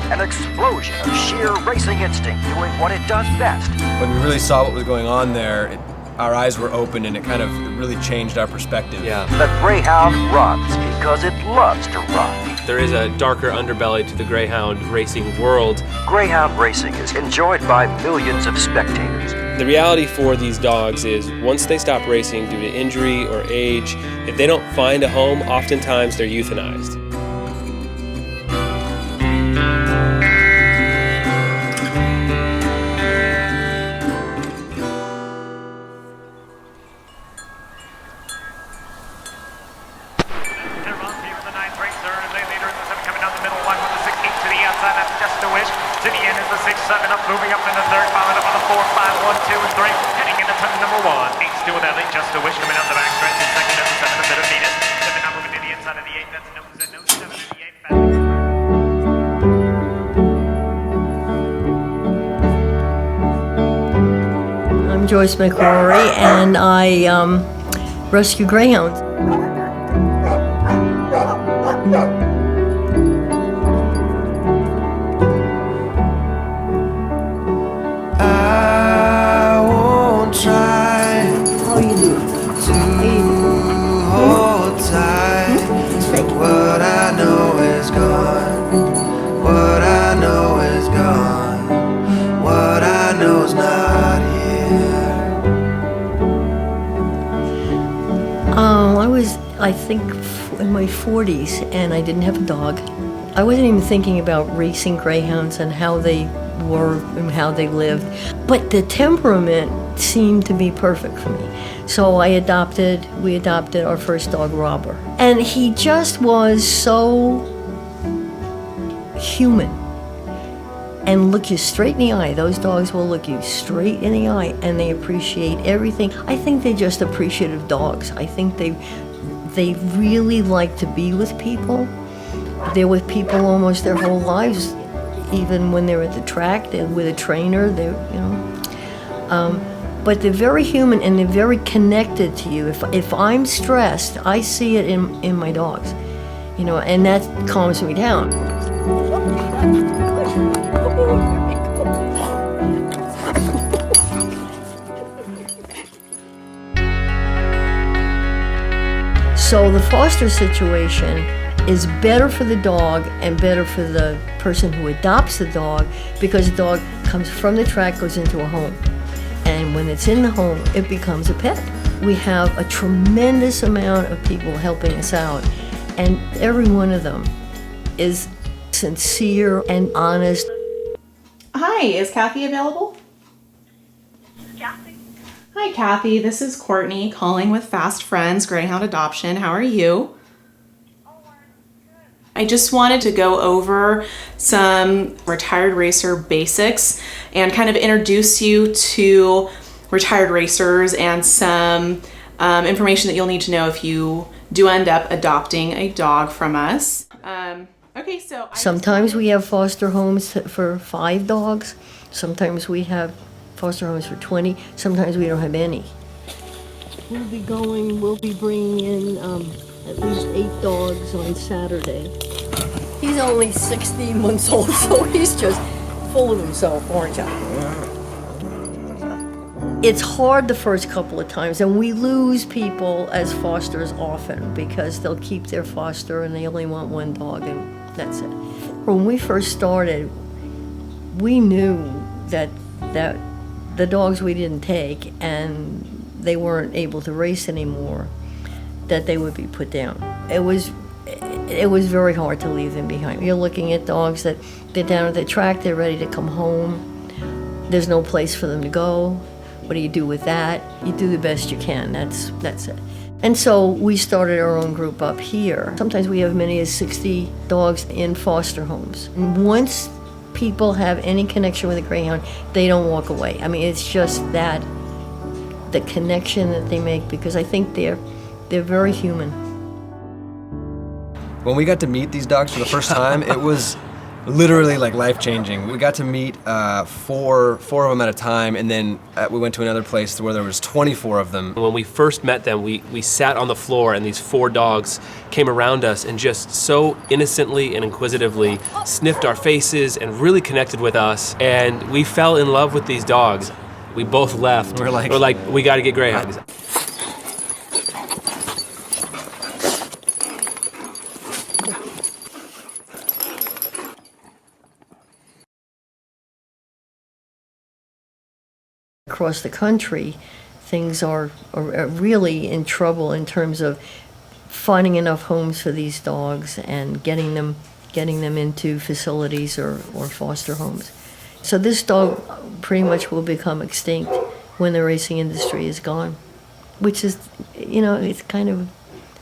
An explosion of sheer racing instinct doing what it does best. When we really saw what was going on there, our eyes were open and it really changed our perspective. Yeah. The Greyhound runs because it loves to run. There is a darker underbelly to the Greyhound racing world. Greyhound racing is enjoyed by millions of spectators. The reality for these dogs is once they stop racing due to injury or age, if they don't find a home, oftentimes they're euthanized. To the end is the 6-7 up, moving up in the third, followed up on the 4-5, 1, 2, and 3, heading into turn number 1. 8 still with Ellie, just a wish coming out the back stretch, in second and the 7, a bit of Venus. 7 now moving to the inside of the 8, that's nose and nose, 7 in the 8. I'm Joyce McCrory, and I rescue greyhounds. What I know is gone. What I know is gone. What I know is not here. I was, I think, in my 40s, and I didn't have a dog. I wasn't even thinking about racing greyhounds and how they were and how they lived. But the temperament seemed to be perfect for me. So we adopted our first dog, Robert. And he just was so human and look you straight in the eye. Those dogs will look you straight in the eye and they appreciate everything. I think they're just appreciative dogs. I think they really like to be with people. They're with people almost their whole lives. Even when they're at the track, they're with a trainer, but they're very human and they're very connected to you. If I'm stressed, I see it in my dogs, and that calms me down. So the foster situation is better for the dog and better for the person who adopts the dog, because the dog comes from the track, goes into a home. And when it's in the home, it becomes a pet. We have a tremendous amount of people helping us out, and every one of them is sincere and honest. Hi, is Kathy available? Kathy. Hi, Kathy. This is Courtney calling with Fast Friends Greyhound Adoption. How are you? I just wanted to go over some retired racer basics and kind of introduce you to retired racers and some information that you'll need to know if you do end up adopting a dog from us. Okay, so sometimes we have foster homes for 5 dogs. Sometimes we have foster homes for 20. Sometimes we don't have any. We'll be bringing in at least 8 dogs on Saturday. He's only 16 months old, so he's just full of himself, orange apple. It's hard the first couple of times, and we lose people as fosters often because they'll keep their foster and they only want 1 dog, and that's it. When we first started, we knew that the dogs we didn't take and they weren't able to race anymore, that they would be put down. It was very hard to leave them behind. You're looking at dogs that they're down at the track, they're ready to come home. There's no place for them to go. What do you do with that? You do the best you can, that's it. And so we started our own group up here. Sometimes we have as many as 60 dogs in foster homes. And once people have any connection with a greyhound, they don't walk away. I mean, it's just that, the connection that they make, because I think they're very human. When we got to meet these dogs for the first time, it was literally like life-changing. We got to meet four of them at a time, and then we went to another place where there was 24 of them. When we first met them, we sat on the floor and these 4 dogs came around us and just so innocently and inquisitively sniffed our faces and really connected with us. And we fell in love with these dogs. We both left. We're like, we gotta get greyhounds. Across the country, things are really in trouble in terms of finding enough homes for these dogs and getting them into facilities or foster homes. So this dog pretty much will become extinct when the racing industry is gone, which is, it's kind of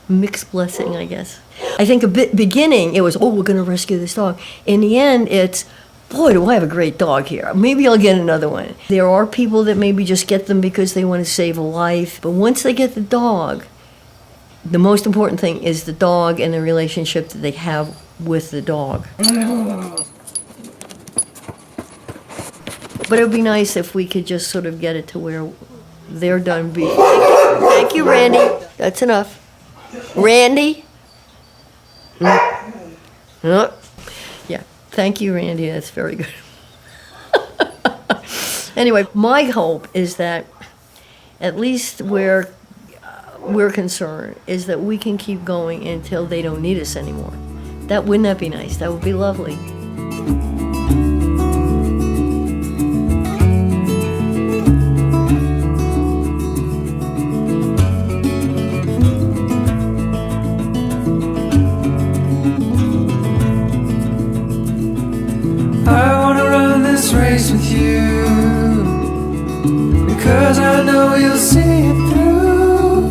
a mixed blessing, I guess. I think beginning it was, oh, we're going to rescue this dog. In the end, it's, boy, do I have a great dog here. Maybe I'll get another one. There are people that maybe just get them because they want to save a life. But once they get the dog, the most important thing is the dog and the relationship that they have with the dog. But it would be nice if we could just sort of get it to where they're done being. Thank you, Randy. That's enough. Randy? Yeah. Thank you, Randy. That's very good. Anyway, my hope is that, at least where we're concerned, is that we can keep going until they don't need us anymore. Wouldn't that be nice? That would be lovely. Race with you, because I know you'll see it through.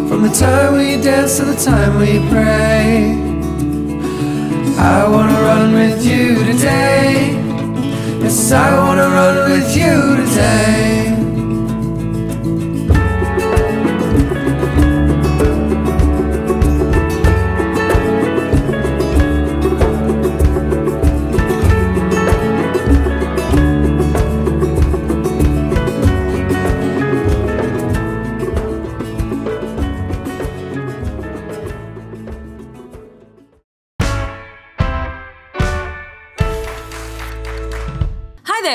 From the time we dance to the time we pray, I wanna run with you today. Yes, I wanna run with you today.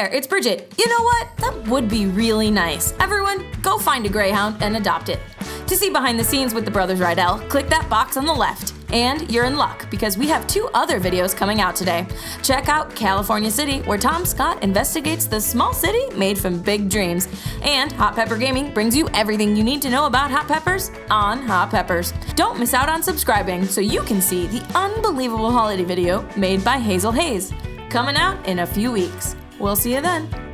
It's Bridget. You know what? That would be really nice. Everyone, go find a greyhound and adopt it. To see behind the scenes with the Brothers Riedell, click that box on the left. And you're in luck, because we have 2 other videos coming out today. Check out California City, where Tom Scott investigates the small city made from big dreams. And Hot Pepper Gaming brings you everything you need to know about hot peppers on Hot Peppers. Don't miss out on subscribing so you can see the unbelievable holiday video made by Hazel Hayes. Coming out in a few weeks. We'll see you then.